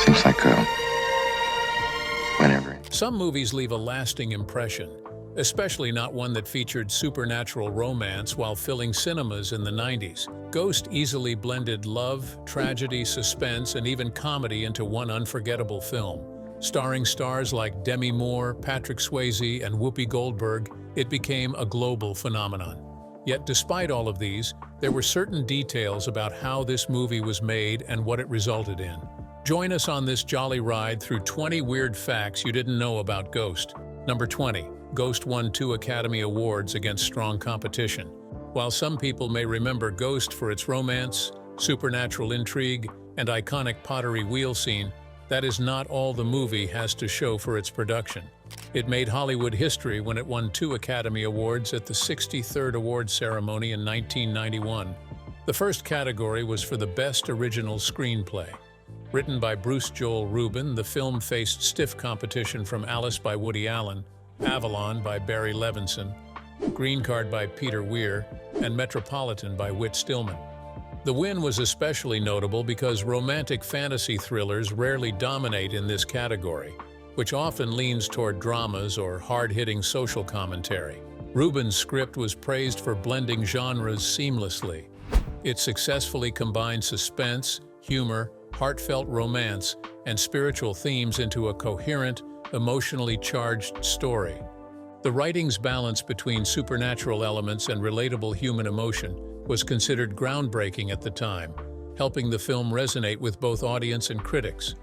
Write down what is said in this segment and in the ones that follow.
Seems like whenever. Some movies leave a lasting impression, especially not one that featured supernatural romance while filling cinemas in the 90s. Ghost easily blended love, tragedy, suspense, and even comedy into one unforgettable film. Starring stars like Demi Moore, Patrick Swayze, and Whoopi Goldberg, it became a global phenomenon. Yet despite all of these, there were certain details about how this movie was made and what it resulted in. Join us on this jolly ride through 20 weird facts you didn't know about Ghost. Number 20. Ghost won 2 Academy Awards against strong competition. While some people may remember Ghost for its romance, supernatural intrigue, and iconic pottery wheel scene, that is not all the movie has to show for its production. It made Hollywood history when it won 2 Academy Awards at the 63rd Awards ceremony in 1991. The first category was for the Best Original Screenplay. Written by Bruce Joel Rubin, the film faced stiff competition from Alice by Woody Allen, Avalon by Barry Levinson, Green Card by Peter Weir, and Metropolitan by Whit Stillman. The win was especially notable because romantic fantasy thrillers rarely dominate in this category, which often leans toward dramas or hard-hitting social commentary. Rubin's script was praised for blending genres seamlessly. It successfully combined suspense, humor, heartfelt romance, and spiritual themes into a coherent, emotionally charged story. The writing's balance between supernatural elements and relatable human emotion was considered groundbreaking at the time, helping the film resonate with both audience and critics.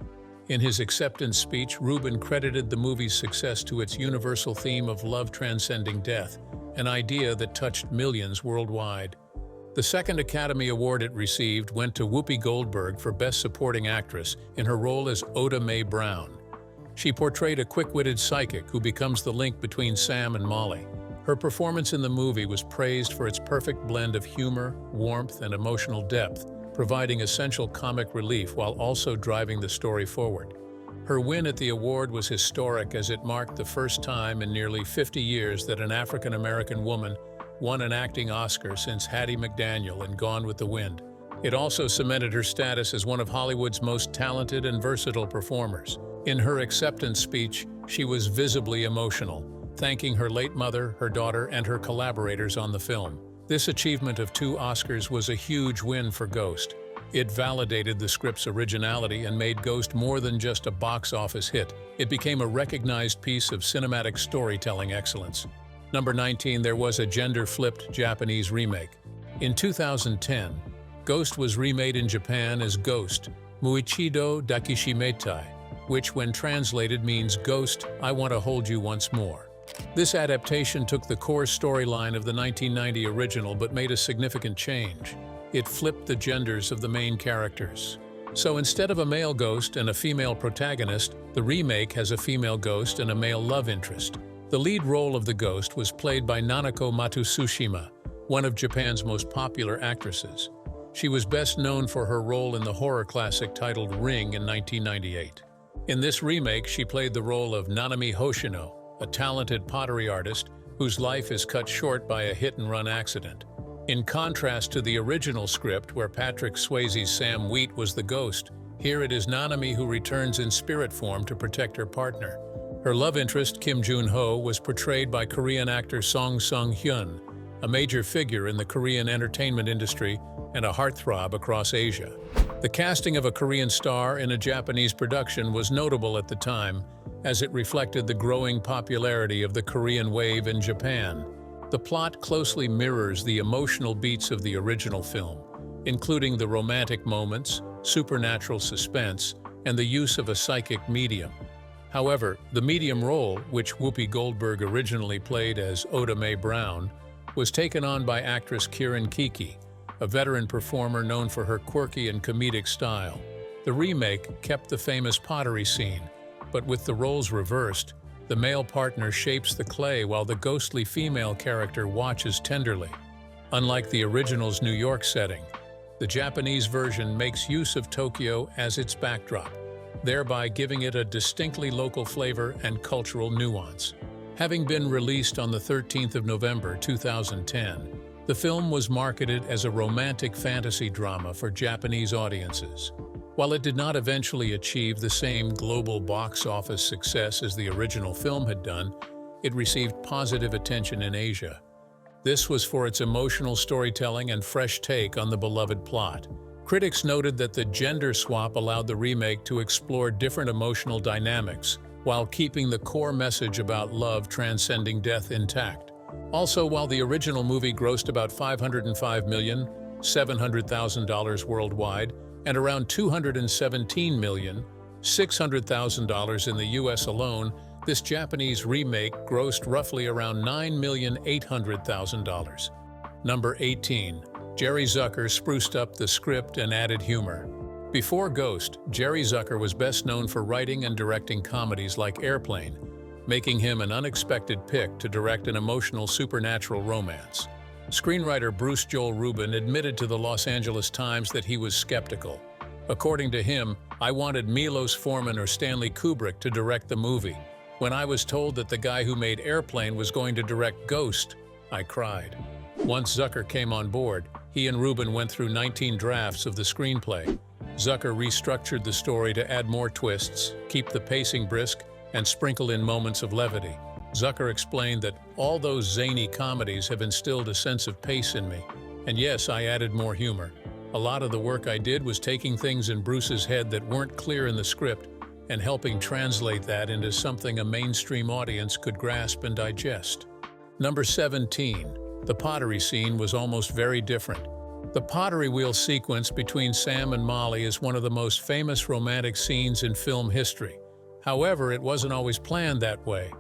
In his acceptance speech, Rubin credited the movie's success to its universal theme of love transcending death, an idea that touched millions worldwide. The second Academy Award it received went to Whoopi Goldberg for Best Supporting Actress in her role as Oda Mae Brown. She portrayed a quick-witted psychic who becomes the link between Sam and Molly. Her performance in the movie was praised for its perfect blend of humor, warmth, and emotional depth, providing essential comic relief while also driving the story forward. Her win at the award was historic as it marked the first time in nearly 50 years that an African-American woman won an acting Oscar since Hattie McDaniel in Gone with the Wind. It also cemented her status as one of Hollywood's most talented and versatile performers. In her acceptance speech, she was visibly emotional, thanking her late mother, her daughter, and her collaborators on the film. This achievement of 2 Oscars was a huge win for Ghost. It validated the script's originality and made Ghost more than just a box office hit. It became a recognized piece of cinematic storytelling excellence. Number 19, there was a gender-flipped Japanese remake. In 2010, Ghost was remade in Japan as Ghost, Muichido Dakishimetai, which when translated means Ghost, I Want to Hold You Once More. This adaptation took the core storyline of the 1990 original but made a significant change. It flipped the genders of the main characters. So instead of a male ghost and a female protagonist, the remake has a female ghost and a male love interest. The lead role of the ghost was played by Nanako Matsushima, one of Japan's most popular actresses. She was best known for her role in the horror classic titled Ring in 1998. In this remake, she played the role of Nanami Hoshino, a talented pottery artist whose life is cut short by a hit-and-run accident. In contrast to the original script where Patrick Swayze's Sam Wheat was the ghost, here it is Nanami who returns in spirit form to protect her partner. Her love interest, Kim Jun-ho, was portrayed by Korean actor Song Sung-hyun, a major figure in the Korean entertainment industry and a heartthrob across Asia. The casting of a Korean star in a Japanese production was notable at the time, as it reflected the growing popularity of the Korean wave in Japan. The plot closely mirrors the emotional beats of the original film, including the romantic moments, supernatural suspense, and the use of a psychic medium. However, the medium role, which Whoopi Goldberg originally played as Oda Mae Brown, was taken on by actress Kiran Kiki, a veteran performer known for her quirky and comedic style. The remake kept the famous pottery scene, but with the roles reversed, the male partner shapes the clay while the ghostly female character watches tenderly. Unlike the original's New York setting, the Japanese version makes use of Tokyo as its backdrop, thereby giving it a distinctly local flavor and cultural nuance. Having been released on the 13th of November 2010, the film was marketed as a romantic fantasy drama for Japanese audiences. While it did not eventually achieve the same global box office success as the original film had done, it received positive attention in Asia. This was for its emotional storytelling and fresh take on the beloved plot. Critics noted that the gender swap allowed the remake to explore different emotional dynamics, while keeping the core message about love transcending death intact. Also, while the original movie grossed about $505,700,000 worldwide and around $217,600,000 in the US alone, this Japanese remake grossed roughly around $9,800,000. Number 18. Jerry Zucker spruced up the script and added humor. Before Ghost, Jerry Zucker was best known for writing and directing comedies like Airplane, making him an unexpected pick to direct an emotional supernatural romance. Screenwriter Bruce Joel Rubin admitted to the Los Angeles Times that he was skeptical. According to him, "I wanted Milos Forman or Stanley Kubrick to direct the movie. When I was told that the guy who made Airplane was going to direct Ghost, I cried." Once Zucker came on board, he and Rubin went through 19 drafts of the screenplay. Zucker restructured the story to add more twists, keep the pacing brisk, and sprinkle in moments of levity. Zucker explained that all those zany comedies have instilled a sense of pace in me. And yes, I added more humor. A lot of the work I did was taking things in Bruce's head that weren't clear in the script and helping translate that into something a mainstream audience could grasp and digest. Number 17. The pottery scene was almost very different. The pottery wheel sequence between Sam and Molly is one of the most famous romantic scenes in film history. However, it wasn't always planned that way.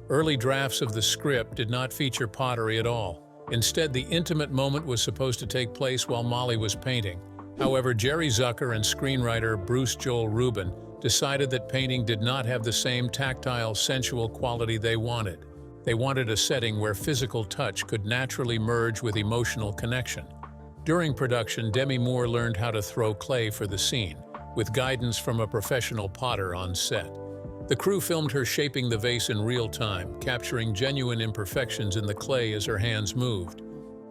Early drafts of the script did not feature pottery at all. Instead, the intimate moment was supposed to take place while Molly was painting. However, Jerry Zucker and screenwriter Bruce Joel Rubin decided that painting did not have the same tactile, sensual quality they wanted. They wanted a setting where physical touch could naturally merge with emotional connection. During production, Demi Moore learned how to throw clay for the scene, with guidance from a professional potter on set. The crew filmed her shaping the vase in real time, capturing genuine imperfections in the clay as her hands moved.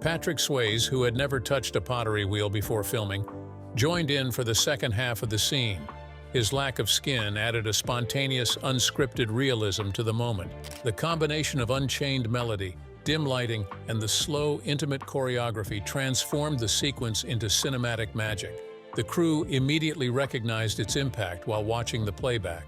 Patrick Swayze, who had never touched a pottery wheel before filming, joined in for the second half of the scene. His lack of skin added a spontaneous, unscripted realism to the moment. The combination of unchained melody, dim lighting, and the slow, intimate choreography transformed the sequence into cinematic magic. The crew immediately recognized its impact while watching the playback.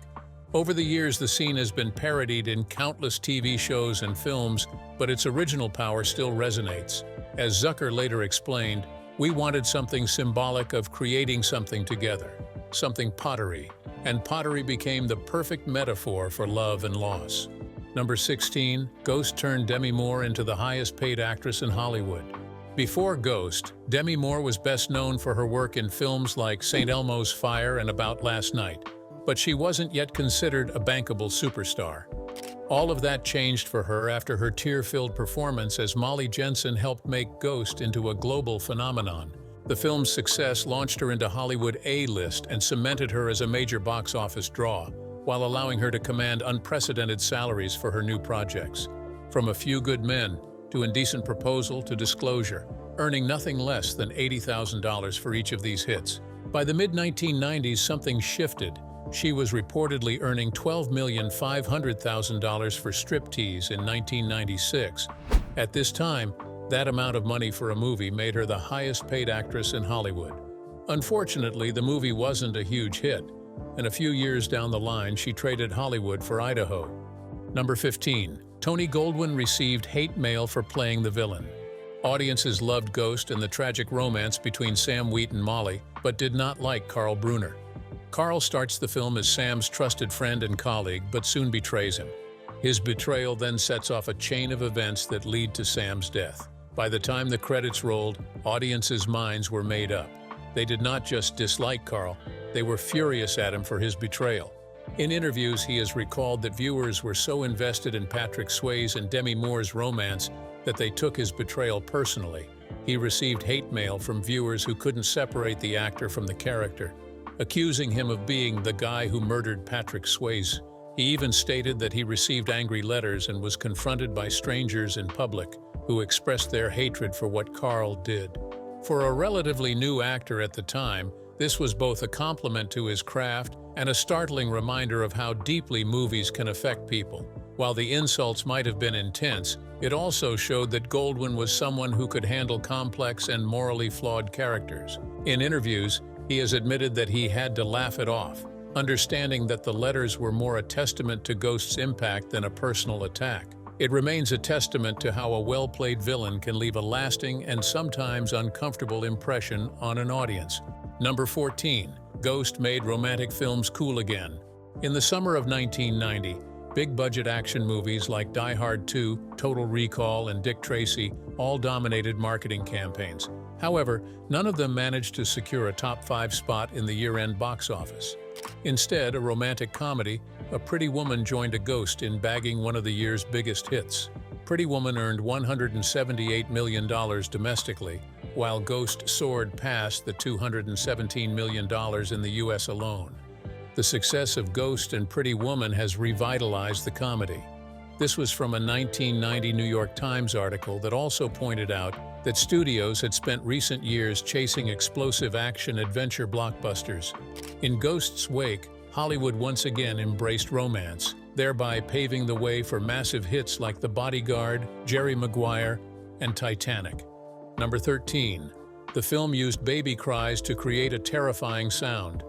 Over the years, the scene has been parodied in countless TV shows and films, but its original power still resonates. As Zucker later explained, "We wanted something symbolic of creating something together, something pottery, and pottery became the perfect metaphor for love and loss." Number 16. Ghost turned Demi Moore into the highest-paid actress in Hollywood. Before Ghost, Demi Moore was best known for her work in films like St. Elmo's Fire and About Last Night, but she wasn't yet considered a bankable superstar. All of that changed for her after her tear-filled performance as Molly Jensen helped make Ghost into a global phenomenon. The film's success launched her into Hollywood A-list and cemented her as a major box office draw, while allowing her to command unprecedented salaries for her new projects. From A Few Good Men to Indecent Proposal to Disclosure, earning nothing less than $80,000 for each of these hits. By the mid-1990s, something shifted. She was reportedly earning $12,500,000 for Striptease in 1996. At this time, that amount of money for a movie made her the highest-paid actress in Hollywood. Unfortunately, the movie wasn't a huge hit, and a few years down the line, she traded Hollywood for Idaho. Number 15. Tony Goldwyn received hate mail for playing the villain. Audiences loved Ghost and the tragic romance between Sam Wheat and Molly, but did not like Carl Brunner. Carl starts the film as Sam's trusted friend and colleague, but soon betrays him. His betrayal then sets off a chain of events that lead to Sam's death. By the time the credits rolled, audiences' minds were made up. They did not just dislike Carl, they were furious at him for his betrayal. In interviews, he has recalled that viewers were so invested in Patrick Swayze and Demi Moore's romance that they took his betrayal personally. He received hate mail from viewers who couldn't separate the actor from the character, accusing him of being the guy who murdered Patrick Swayze. He even stated that he received angry letters and was confronted by strangers in public who expressed their hatred for what Carl did. For a relatively new actor at the time, This was both a compliment to his craft and a startling reminder of how deeply movies can affect people. While the insults might have been intense, it also showed that Goldwyn was someone who could handle complex and morally flawed characters. In interviews, he has admitted that he had to laugh it off, understanding that the letters were more a testament to Ghost's impact than a personal attack. It remains a testament to how a well-played villain can leave a lasting and sometimes uncomfortable impression on an audience. Number 14. Ghost made romantic films cool again. In the summer of 1990, big-budget action movies like Die Hard 2, Total Recall, and Dick Tracy all dominated marketing campaigns. However, none of them managed to secure a top 5 spot in the year-end box office. Instead, a romantic comedy, A Pretty Woman joined a Ghost in bagging one of the year's biggest hits. Pretty Woman earned $178 million domestically, while Ghost soared past the $217 million in the U.S. alone. The success of Ghost and Pretty Woman has revitalized the comedy. This was from a 1990 New York Times article that also pointed out that studios had spent recent years chasing explosive action-adventure blockbusters. In Ghost's wake, Hollywood once again embraced romance, thereby paving the way for massive hits like The Bodyguard, Jerry Maguire, and Titanic. Number 13. The film used baby cries to create a terrifying sound.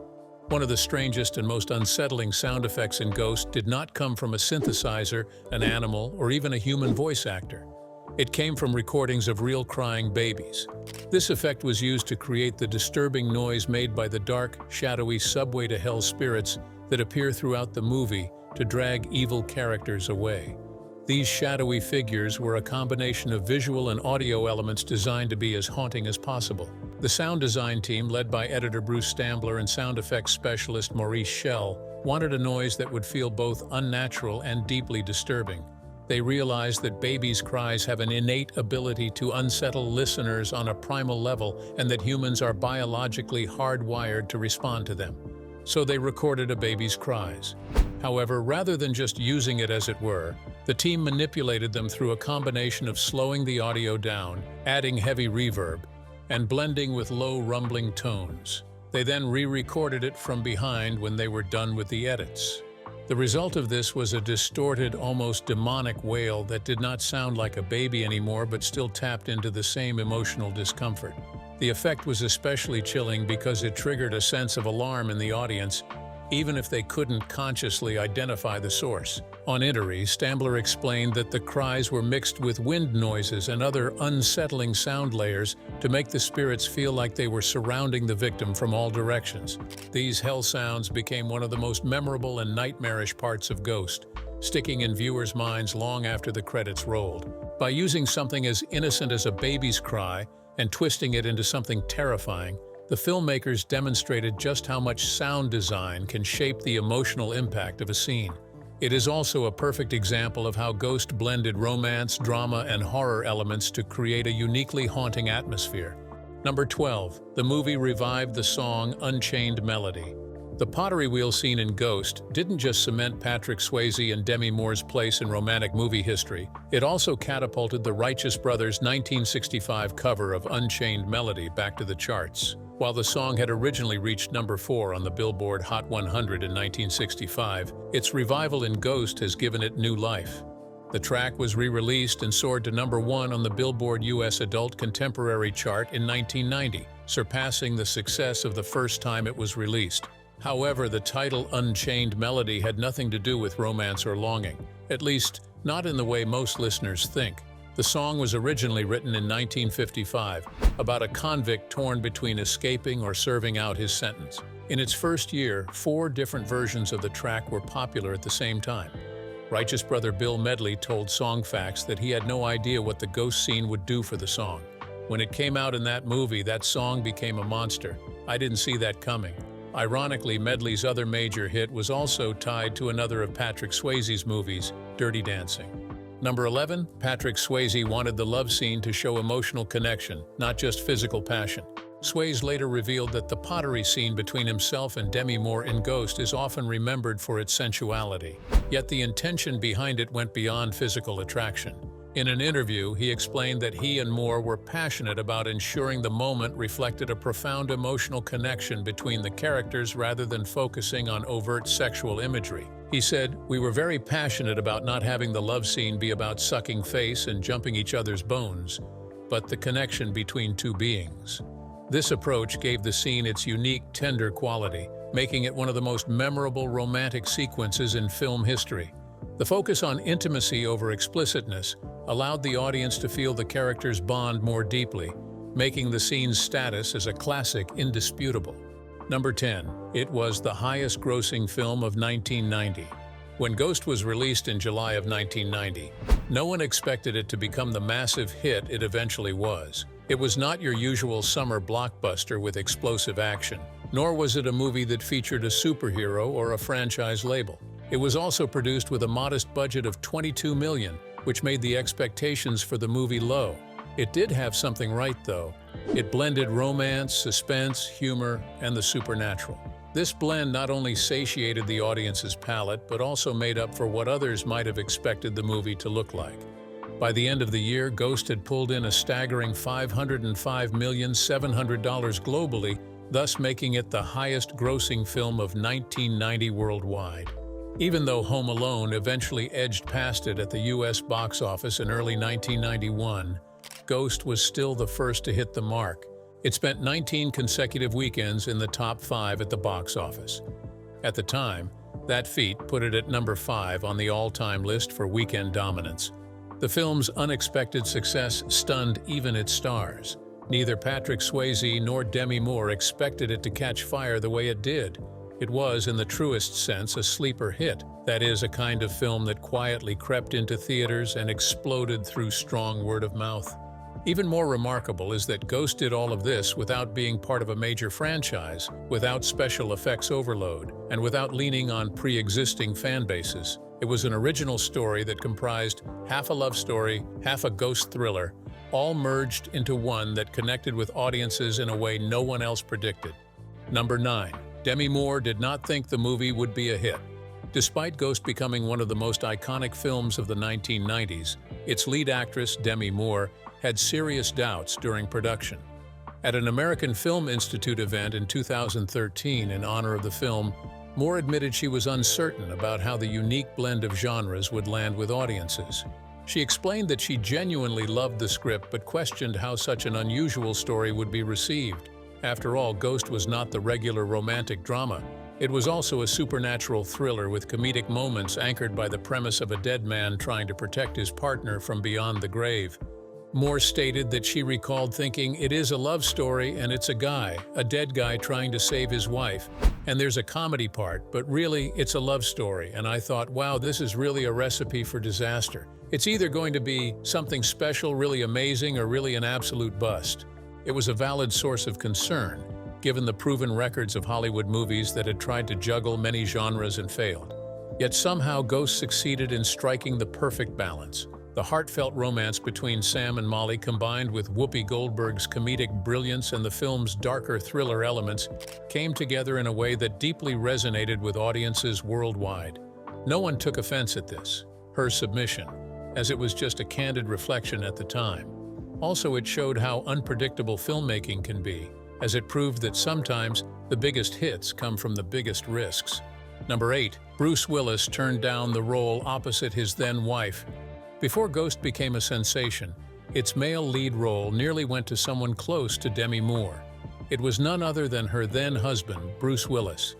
One of the strangest and most unsettling sound effects in Ghost did not come from a synthesizer, an animal, or even a human voice actor. It came from recordings of real crying babies. This effect was used to create the disturbing noise made by the dark, shadowy subway to hell spirits that appear throughout the movie to drag evil characters away. These shadowy figures were a combination of visual and audio elements designed to be as haunting as possible. The sound design team, led by editor Bruce Stambler and sound effects specialist Maurice Schell, wanted a noise that would feel both unnatural and deeply disturbing. They realized that babies' cries have an innate ability to unsettle listeners on a primal level and that humans are biologically hardwired to respond to them. So they recorded a baby's cries. However, rather than just using it as it were, the team manipulated them through a combination of slowing the audio down, adding heavy reverb, and blending with low rumbling tones. They then re-recorded it from behind when they were done with the edits. The result of this was a distorted, almost demonic wail that did not sound like a baby anymore but still tapped into the same emotional discomfort. The effect was especially chilling because it triggered a sense of alarm in the audience, even if they couldn't consciously identify the source. On interview, Stambler explained that the cries were mixed with wind noises and other unsettling sound layers to make the spirits feel like they were surrounding the victim from all directions. These hell sounds became one of the most memorable and nightmarish parts of Ghost, sticking in viewers' minds long after the credits rolled. By using something as innocent as a baby's cry and twisting it into something terrifying, the filmmakers demonstrated just how much sound design can shape the emotional impact of a scene. It is also a perfect example of how Ghost blended romance, drama, and horror elements to create a uniquely haunting atmosphere. Number 12. The movie revived the song Unchained Melody. The pottery wheel scene in Ghost didn't just cement Patrick Swayze and Demi Moore's place in romantic movie history, it also catapulted the Righteous Brothers' 1965 cover of Unchained Melody back to the charts. While the song had originally reached number 4 on the Billboard Hot 100 in 1965, its revival in Ghost has given it new life. The track was re-released and soared to number 1 on the Billboard US Adult Contemporary chart in 1990, surpassing the success of the first time it was released. However, the title Unchained Melody had nothing to do with romance or longing, at least not in the way most listeners think. The song was originally written in 1955, about a convict torn between escaping or serving out his sentence. In its first year, 4 different versions of the track were popular at the same time. Righteous brother Bill Medley told Songfacts that he had no idea what the Ghost scene would do for the song. When it came out in that movie, that song became a monster. I didn't see that coming. Ironically, Medley's other major hit was also tied to another of Patrick Swayze's movies, Dirty Dancing. Number 11. Patrick Swayze wanted the love scene to show emotional connection, not just physical passion. Swayze later revealed that the pottery scene between himself and Demi Moore in Ghost is often remembered for its sensuality. Yet the intention behind it went beyond physical attraction. In an interview, he explained that he and Moore were passionate about ensuring the moment reflected a profound emotional connection between the characters rather than focusing on overt sexual imagery. He said, "We were very passionate about not having the love scene be about sucking face and jumping each other's bones, but the connection between two beings." This approach gave the scene its unique, tender quality, making it one of the most memorable romantic sequences in film history. The focus on intimacy over explicitness allowed the audience to feel the characters' bond more deeply, making the scene's status as a classic indisputable. Number 10. It was the highest-grossing film of 1990. When Ghost was released in July of 1990, no one expected it to become the massive hit it eventually was. It was not your usual summer blockbuster with explosive action, nor was it a movie that featured a superhero or a franchise label. It was also produced with a modest budget of $22 million, which made the expectations for the movie low. It did have something right, though. It blended romance, suspense, humor, and the supernatural. This blend not only satiated the audience's palate, but also made up for what others might have expected the movie to look like. By the end of the year, Ghost had pulled in a staggering $505,700,000 globally, thus making it the highest-grossing film of 1990 worldwide. Even though Home Alone eventually edged past it at the U.S. box office in early 1991, Ghost was still the first to hit the mark. It spent 19 consecutive weekends in the top 5 at the box office. At the time, that feat put it at number 5 on the all-time list for weekend dominance. The film's unexpected success stunned even its stars. Neither Patrick Swayze nor Demi Moore expected it to catch fire the way it did. It was, in the truest sense, a sleeper hit. That is, a kind of film that quietly crept into theaters and exploded through strong word of mouth. Even more remarkable is that Ghost did all of this without being part of a major franchise, without special effects overload, and without leaning on pre-existing fan bases. It was an original story that comprised half a love story, half a ghost thriller, all merged into one that connected with audiences in a way no one else predicted. Number 9. Demi Moore did not think the movie would be a hit. Despite Ghost becoming one of the most iconic films of the 1990s, its lead actress, Demi Moore, had serious doubts during production. At an American Film Institute event in 2013 in honor of the film, Moore admitted she was uncertain about how the unique blend of genres would land with audiences. She explained that she genuinely loved the script but questioned how such an unusual story would be received. After all, Ghost was not the regular romantic drama. It was also a supernatural thriller with comedic moments anchored by the premise of a dead man trying to protect his partner from beyond the grave. Moore stated that she recalled thinking, "It is a love story and it's a dead guy trying to save his wife. And there's a comedy part, but really, it's a love story. And I thought, wow, this is really a recipe for disaster. It's either going to be something special, really amazing, or really an absolute bust." It was a valid source of concern, given the proven records of Hollywood movies that had tried to juggle many genres and failed. Yet somehow Ghost succeeded in striking the perfect balance. The heartfelt romance between Sam and Molly, combined with Whoopi Goldberg's comedic brilliance and the film's darker thriller elements, came together in a way that deeply resonated with audiences worldwide. No one took offense at this, her submission, as it was just a candid reflection at the time. Also, it showed how unpredictable filmmaking can be, as it proved that sometimes the biggest hits come from the biggest risks. Number 8. Bruce Willis turned down the role opposite his then-wife. Before Ghost became a sensation, its male lead role nearly went to someone close to Demi Moore. It was none other than her then-husband, Bruce Willis.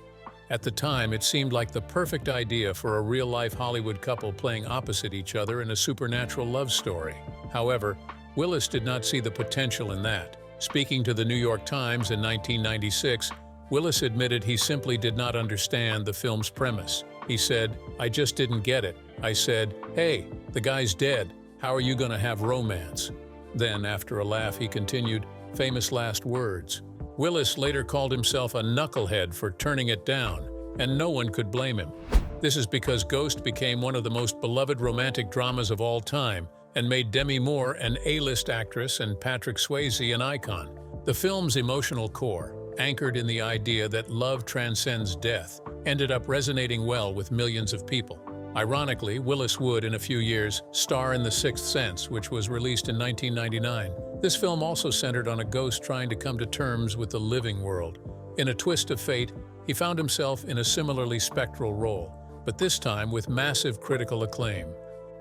At the time, it seemed like the perfect idea for a real-life Hollywood couple playing opposite each other in a supernatural love story. However, Willis did not see the potential in that. Speaking to the New York Times in 1996, Willis admitted he simply did not understand the film's premise. He said, "I just didn't get it. I said, hey, the guy's dead. How are you going to have romance?" Then, after a laugh, he continued, famous last words. Willis later called himself a knucklehead for turning it down, and no one could blame him. This is because Ghost became one of the most beloved romantic dramas of all time, and made Demi Moore an A-list actress and Patrick Swayze an icon. The film's emotional core, anchored in the idea that love transcends death, ended up resonating well with millions of people. Ironically, Willis would, in a few years, star in The Sixth Sense, which was released in 1999. This film also centered on a ghost trying to come to terms with the living world. In a twist of fate, he found himself in a similarly spectral role, but this time with massive critical acclaim.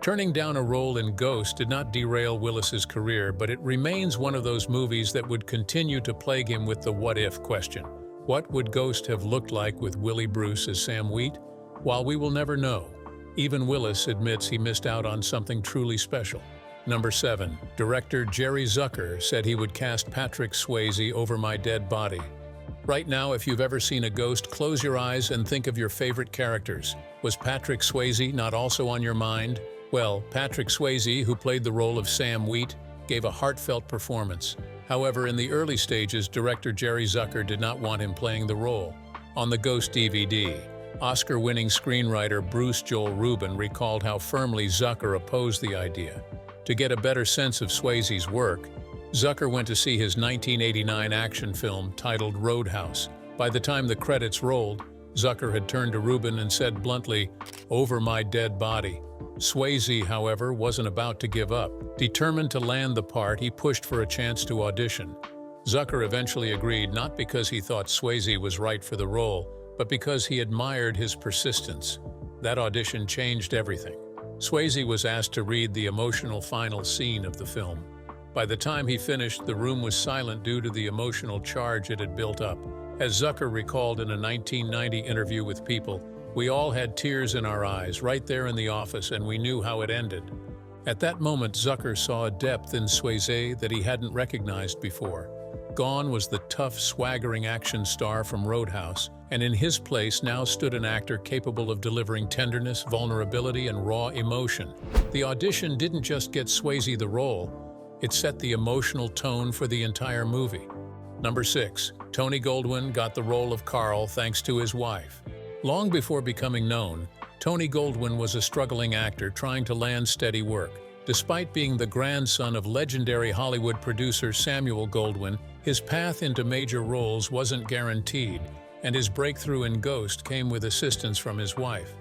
Turning down a role in Ghost did not derail Willis's career, but it remains one of those movies that would continue to plague him with the what-if question. What would Ghost have looked like with Willie Bruce as Sam Wheat? While we will never know, even Willis admits he missed out on something truly special. Number 7. Director Jerry Zucker said he would cast Patrick Swayze over my dead body. Right now, if you've ever seen a ghost, close your eyes and think of your favorite characters. Was Patrick Swayze not also on your mind? Well, Patrick Swayze, who played the role of Sam Wheat, gave a heartfelt performance. However, in the early stages, director Jerry Zucker did not want him playing the role. On the Ghost DVD, Oscar-winning screenwriter Bruce Joel Rubin recalled how firmly Zucker opposed the idea. To get a better sense of Swayze's work, Zucker went to see his 1989 action film titled Roadhouse. By the time the credits rolled, Zucker had turned to Rubin and said bluntly, "Over my dead body." Swayze, however, wasn't about to give up. Determined to land the part, he pushed for a chance to audition. Zucker eventually agreed, not because he thought Swayze was right for the role, but because he admired his persistence. That audition changed everything. Swayze was asked to read the emotional final scene of the film. By the time he finished, the room was silent due to the emotional charge it had built up. As Zucker recalled in a 1990 interview with People, "We all had tears in our eyes right there in the office, and we knew how it ended." At that moment, Zucker saw a depth in Swayze that he hadn't recognized before. Gone was the tough, swaggering action star from Roadhouse, and in his place now stood an actor capable of delivering tenderness, vulnerability, and raw emotion. The audition didn't just get Swayze the role, it set the emotional tone for the entire movie. Number 6. Tony Goldwyn got the role of Carl thanks to his wife. Long before becoming known, Tony Goldwyn was a struggling actor trying to land steady work. Despite being the grandson of legendary Hollywood producer Samuel Goldwyn, his path into major roles wasn't guaranteed, and his breakthrough in Ghost came with assistance from his wife.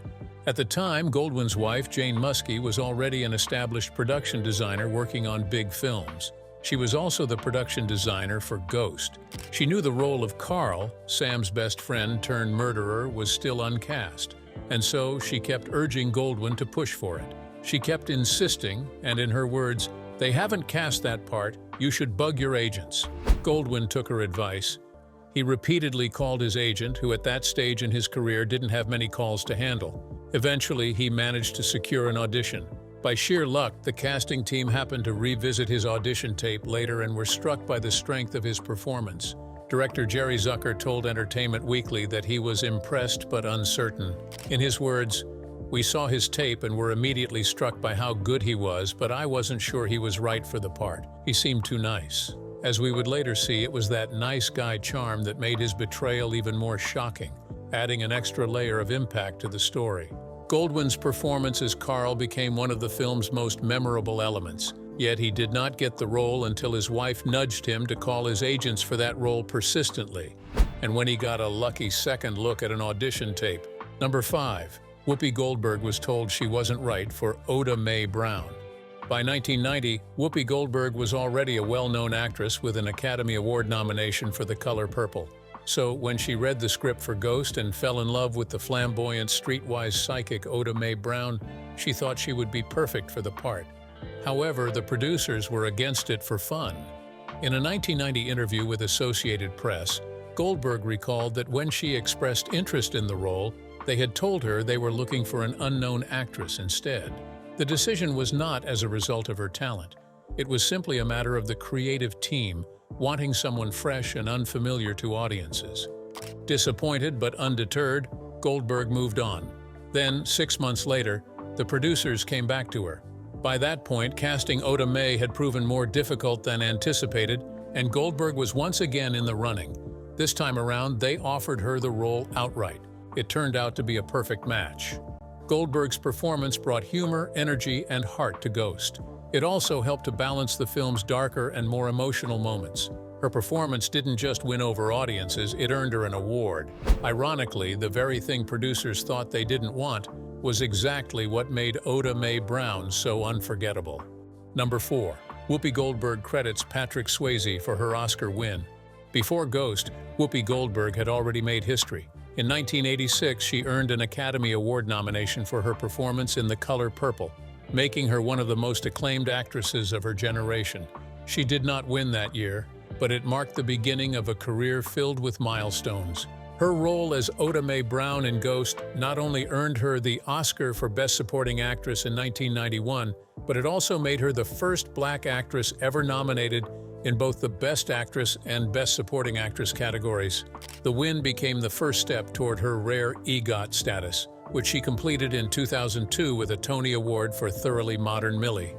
At the time, Goldwyn's wife, Jane Muskie, was already an established production designer working on big films. She was also the production designer for Ghost. She knew the role of Carl, Sam's best friend turned murderer, was still uncast, and so she kept urging Goldwyn to push for it. She kept insisting, and in her words, "They haven't cast that part, you should bug your agents." Goldwyn took her advice. He repeatedly called his agent, who at that stage in his career didn't have many calls to handle. Eventually, he managed to secure an audition. By sheer luck, the casting team happened to revisit his audition tape later and were struck by the strength of his performance. Director Jerry Zucker told Entertainment Weekly that he was impressed but uncertain. In his words, "We saw his tape and were immediately struck by how good he was, but I wasn't sure he was right for the part. He seemed too nice." As we would later see, it was that nice guy charm that made his betrayal even more shocking, adding an extra layer of impact to the story. Goldwyn's performance as Carl became one of the film's most memorable elements, yet he did not get the role until his wife nudged him to call his agents for that role persistently, and when he got a lucky second look at an audition tape. Number 5. Whoopi Goldberg was told she wasn't right for Oda Mae Brown. By 1990, Whoopi Goldberg was already a well-known actress with an Academy Award nomination for The Color Purple. So when she read the script for Ghost and fell in love with the flamboyant, streetwise psychic Oda Mae Brown, she thought she would be perfect for the part. However, the producers were against it for fun. In a 1990 interview with Associated Press, Goldberg recalled that when she expressed interest in the role, they had told her they were looking for an unknown actress instead. The decision was not as a result of her talent. It was simply a matter of the creative team wanting someone fresh and unfamiliar to audiences. Disappointed but undeterred, Goldberg moved on. Then, 6 months later, the producers came back to her. By that point, casting Oda Mae had proven more difficult than anticipated, and Goldberg was once again in the running. This time around, they offered her the role outright. It turned out to be a perfect match. Goldberg's performance brought humor, energy, and heart to Ghost. It also helped to balance the film's darker and more emotional moments. Her performance didn't just win over audiences, it earned her an award. Ironically, the very thing producers thought they didn't want, was exactly what made Oda Mae Brown so unforgettable. Number 4. Whoopi Goldberg credits Patrick Swayze for her Oscar win. Before Ghost, Whoopi Goldberg had already made history. In 1986, she earned an Academy Award nomination for her performance in The Color Purple, making her one of the most acclaimed actresses of her generation. She did not win that year, but it marked the beginning of a career filled with milestones. Her role as Oda Mae Brown in Ghost not only earned her the Oscar for Best Supporting Actress in 1991, but it also made her the first Black actress ever nominated in both the Best Actress and Best Supporting Actress categories. The win became the first step toward her rare EGOT status, which she completed in 2002 with a Tony Award for Thoroughly Modern Millie.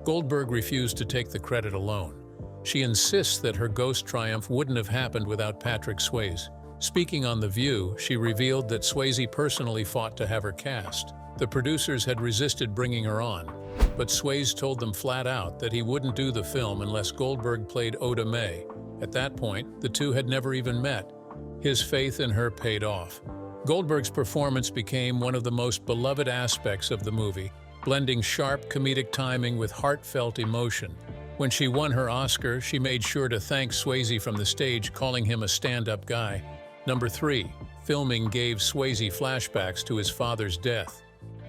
Goldberg refused to take the credit alone. She insists that her Ghost triumph wouldn't have happened without Patrick Swayze. Speaking on The View, she revealed that Swayze personally fought to have her cast. The producers had resisted bringing her on, but Swayze told them flat out that he wouldn't do the film unless Goldberg played Oda Mae. At that point, the two had never even met. His faith in her paid off. Goldberg's performance became one of the most beloved aspects of the movie, blending sharp comedic timing with heartfelt emotion. When she won her Oscar, she made sure to thank Swayze from the stage, calling him a stand-up guy. Number 3. Filming gave Swayze flashbacks to his father's death.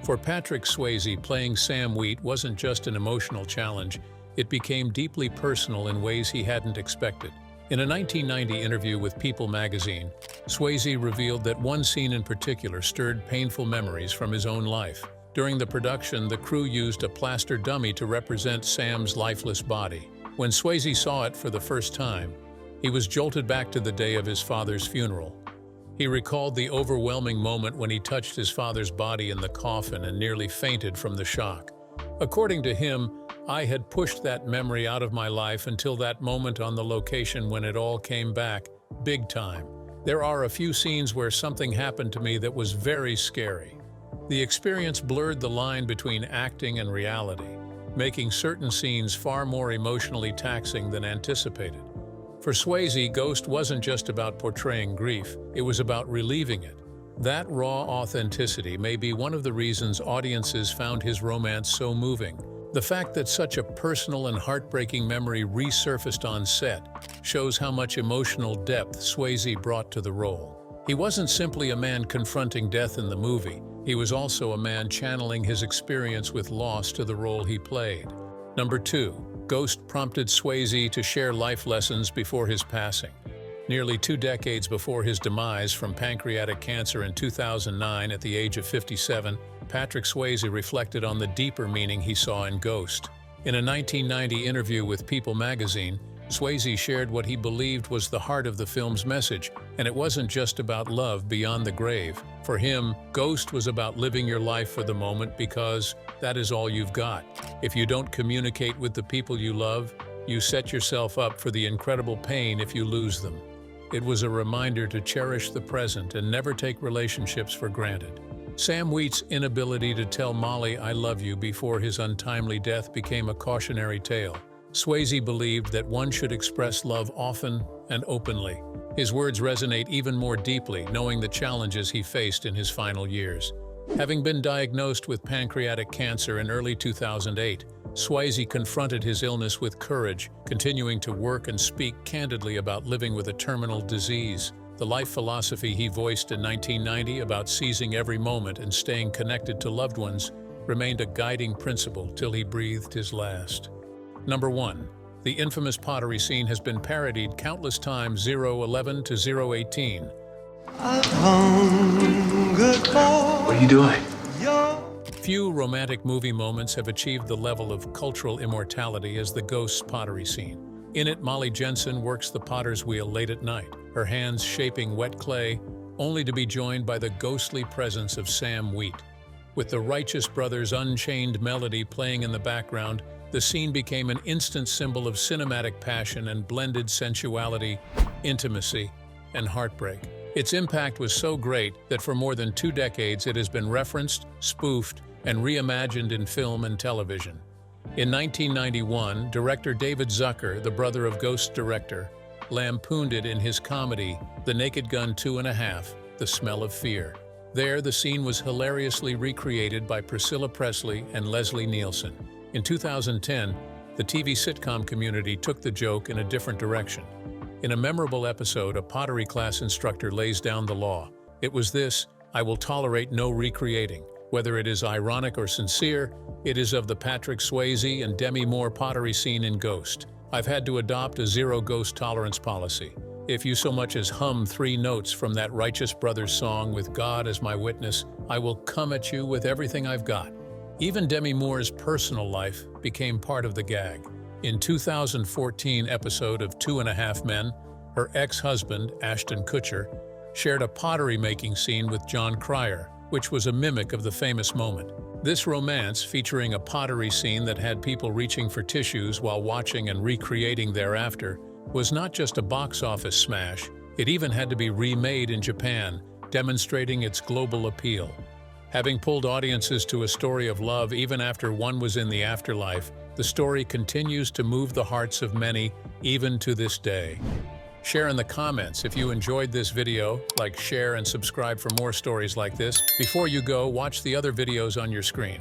For Patrick Swayze, playing Sam Wheat wasn't just an emotional challenge, it became deeply personal in ways he hadn't expected. In a 1990 interview with People magazine, Swayze revealed that one scene in particular stirred painful memories from his own life. During the production, the crew used a plaster dummy to represent Sam's lifeless body. When Swayze saw it for the first time, he was jolted back to the day of his father's funeral. He recalled the overwhelming moment when he touched his father's body in the coffin and nearly fainted from the shock. According to him, I had pushed that memory out of my life until that moment on the location when it all came back, big time. There are a few scenes where something happened to me that was very scary. The experience blurred the line between acting and reality, making certain scenes far more emotionally taxing than anticipated. For Swayze, Ghost wasn't just about portraying grief, it was about relieving it. That raw authenticity may be one of the reasons audiences found his romance so moving. The fact that such a personal and heartbreaking memory resurfaced on set shows how much emotional depth Swayze brought to the role. He wasn't simply a man confronting death in the movie, he was also a man channeling his experience with loss to the role he played. Number 2. Ghost prompted Swayze to share life lessons before his passing. Nearly 2 decades before his demise from pancreatic cancer in 2009 at the age of 57, Patrick Swayze reflected on the deeper meaning he saw in Ghost. In a 1990 interview with People magazine, Swayze shared what he believed was the heart of the film's message, and it wasn't just about love beyond the grave. For him, Ghost was about living your life for the moment because that is all you've got. If you don't communicate with the people you love, you set yourself up for the incredible pain if you lose them. It was a reminder to cherish the present and never take relationships for granted. Sam Wheat's inability to tell Molly "I love you" before his untimely death became a cautionary tale. Swayze believed that one should express love often and openly. His words resonate even more deeply, knowing the challenges he faced in his final years. Having been diagnosed with pancreatic cancer in early 2008, Swayze confronted his illness with courage, continuing to work and speak candidly about living with a terminal disease. The life philosophy he voiced in 1990 about seizing every moment and staying connected to loved ones remained a guiding principle till he breathed his last. Number 1. The infamous pottery scene has been parodied countless times. 011 to 018. What are you doing? Few romantic movie moments have achieved the level of cultural immortality as the Ghost's pottery scene. In it, Molly Jensen works the potter's wheel late at night, her hands shaping wet clay, only to be joined by the ghostly presence of Sam Wheat. With the Righteous Brothers' Unchained melody playing in the background, the scene became an instant symbol of cinematic passion and blended sensuality, intimacy, and heartbreak. Its impact was so great that for more than 2 decades it has been referenced, spoofed, and reimagined in film and television. In 1991, director David Zucker, the brother of Ghost director, lampooned it in his comedy The Naked Gun 2.5, The Smell of Fear. There, the scene was hilariously recreated by Priscilla Presley and Leslie Nielsen. In 2010, the TV sitcom community took the joke in a different direction. In a memorable episode, a pottery class instructor lays down the law. It was this: I will tolerate no recreating. Whether it is ironic or sincere, it is of the Patrick Swayze and Demi Moore pottery scene in Ghost. I've had to adopt a zero ghost tolerance policy. If you so much as hum 3 notes from that Righteous Brothers song with God as my witness, I will come at you with everything I've got. Even Demi Moore's personal life became part of the gag. In 2014 episode of 2.5 Men, her ex-husband, Ashton Kutcher, shared a pottery-making scene with John Cryer, which was a mimic of the famous moment. This romance, featuring a pottery scene that had people reaching for tissues while watching and recreating thereafter, was not just a box office smash, it even had to be remade in Japan, demonstrating its global appeal. Having pulled audiences to a story of love even after one was in the afterlife, the story continues to move the hearts of many, even to this day. Share in the comments if you enjoyed this video, like, share, and subscribe for more stories like this. Before you go, watch the other videos on your screen.